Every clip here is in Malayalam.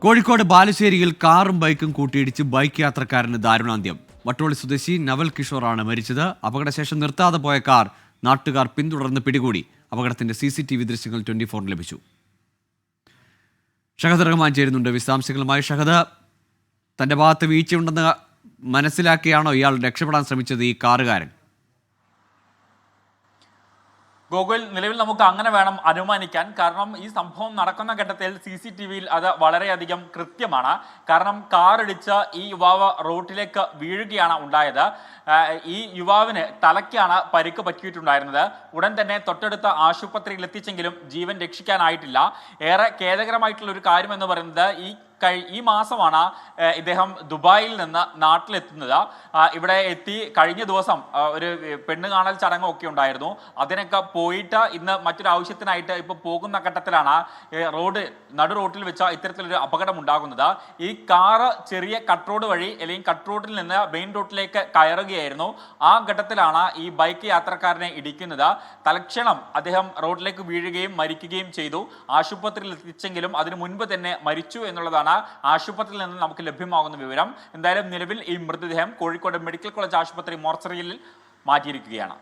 കോഴിക്കോട് ബാലുശ്ശേരിയിൽ കാറും ബൈക്കും കൂട്ടിയിടിച്ച് ബൈക്ക് യാത്രക്കാരന് ദാരുണാന്ത്യം. വട്ടോളി സ്വദേശി നവൽ കിഷോറാണ് മരിച്ചത്. അപകടശേഷം നിർത്താതെ പോയ കാർ നാട്ടുകാർ പിന്തുടർന്ന് പിടികൂടി. അപകടത്തിന്റെ CCTV ദൃശ്യങ്ങൾ 24 ലഭിച്ചു. ഷഹദ് റഹ്മാൻ ചേരുന്നുണ്ട് വിശദാംശങ്ങളുമായി. ഷഹദ്, തന്റെ ഭാഗത്ത് വീഴ്ചയുണ്ടെന്ന് മനസ്സിലാക്കിയാണോ ഇയാൾ രക്ഷപ്പെടാൻ ശ്രമിച്ചത്, ഈ കാറുകാരൻ? ഗോകുൽ, നിലവിൽ നമുക്ക് അങ്ങനെ വേണം അനുമാനിക്കാൻ. കാരണം ഈ സംഭവം നടക്കുന്ന ഘട്ടത്തിൽ CCTVയിൽ അത് വളരെയധികം കൃത്യമാണ്. കാരണം കാറിടിച്ച് ഈ യുവാവ് റോഡിലേക്ക് വീഴുകയാണ് ഉണ്ടായത്. ഈ യുവാവിന് തലയ്ക്കാണ് പരിക്ക് പറ്റിയിട്ടുണ്ടായിരുന്നത്. ഉടൻ തന്നെ തൊട്ടടുത്ത ആശുപത്രിയിൽ എത്തിച്ചെങ്കിലും ജീവൻ രക്ഷിക്കാനായിട്ടില്ല. ഏറെ ഖേദകരമായിട്ടുള്ള ഒരു കാര്യം എന്ന് പറയുന്നത് ഈ മാസമാണ് ഇദ്ദേഹം ദുബായിൽ നിന്ന് നാട്ടിലെത്തുന്നത്. ഇവിടെ എത്തി കഴിഞ്ഞ ദിവസം ഒരു പെണ്ണ് കാണൽ ചടങ്ങൊക്കെ ഉണ്ടായിരുന്നു. അതിനൊക്കെ പോയിട്ട് ഇന്ന് മറ്റൊരു ആവശ്യത്തിനായിട്ട് ഇപ്പോൾ പോകുന്ന ഘട്ടത്തിലാണ് നടു റോഡിൽ വെച്ച ഇത്തരത്തിലൊരു അപകടം ഉണ്ടാകുന്നത്. ഈ കാറ് ചെറിയ കട്ട് റോഡ് വഴി അല്ലെങ്കിൽ കട്ട് റോഡിൽ നിന്ന് മെയിൻ റോഡിലേക്ക് കയറുകയായിരുന്നു. ആ ഘട്ടത്തിലാണ് ഈ ബൈക്ക് യാത്രക്കാരനെ ഇടിക്കുന്നത്. തൽക്ഷണം അദ്ദേഹം റോഡിലേക്ക് വീഴുകയും മരിക്കുകയും ചെയ്തു. ആശുപത്രിയിൽ എത്തിച്ചെങ്കിലും അതിനു മുൻപ് തന്നെ മരിച്ചു എന്നുള്ളതാണ് ആശുപത്രിയിൽ നിന്ന് നമുക്ക് ലഭ്യമാകുന്ന വിവരം. എന്തായാലും നിലവിൽ ഈ മൃതദേഹം കോഴിക്കോട് മെഡിക്കൽ കോളേജ് ആശുപത്രി മോർച്ചറിയിൽ മാറ്റിയിരിക്കുകയാണ്.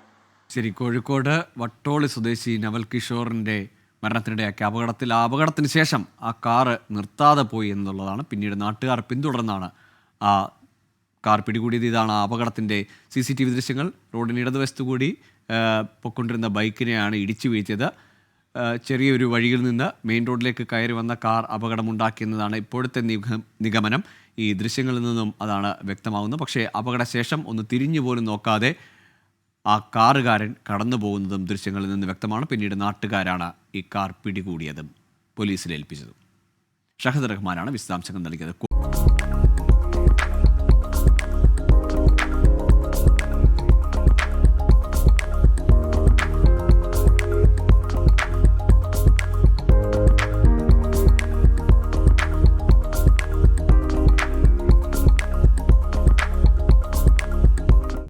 ശരി, കോഴിക്കോട് വട്ടോളി സ്വദേശി നവൽ കിഷോറിന്റെ മരണത്തിനിടയാക്കിയ അപകടത്തിന് ശേഷം ആ കാറ് നിർത്താതെ പോയി എന്നുള്ളതാണ്. പിന്നീട് നാട്ടുകാർ പിന്തുടർന്നാണ് ആ കാർ പിടികൂടിയത്. ഇതാണ് ആ അപകടത്തിൻ്റെ CCTV ദൃശ്യങ്ങൾ. റോഡിന് ഇടതുവശത്തു കൂടി പൊക്കൊണ്ടിരുന്ന ബൈക്കിനെയാണ് ഇടിച്ചു വീഴ്ത്തിയത്. ചെറിയൊരു വഴിയിൽ നിന്ന് മെയിൻ റോഡിലേക്ക് കയറി വന്ന കാർ അപകടമുണ്ടാക്കിയെന്നതാണ് ഇപ്പോഴത്തെ നിഗമനം. ഈ ദൃശ്യങ്ങളിൽ നിന്നും അതാണ് വ്യക്തമാകുന്നത്. പക്ഷേ അപകടശേഷം ഒന്ന് തിരിഞ്ഞു പോലും നോക്കാതെ ആ കാറുകാരൻ കടന്നു പോകുന്നതും ദൃശ്യങ്ങളിൽ നിന്ന് വ്യക്തമാണ്. പിന്നീട് നാട്ടുകാരാണ് ഈ കാർ പിടികൂടിയതും പോലീസിൽ ഏൽപ്പിച്ചതും. ഷഹദ് റഹ്മാനാണ് വിശദാംശങ്ങൾ നൽകിയത്.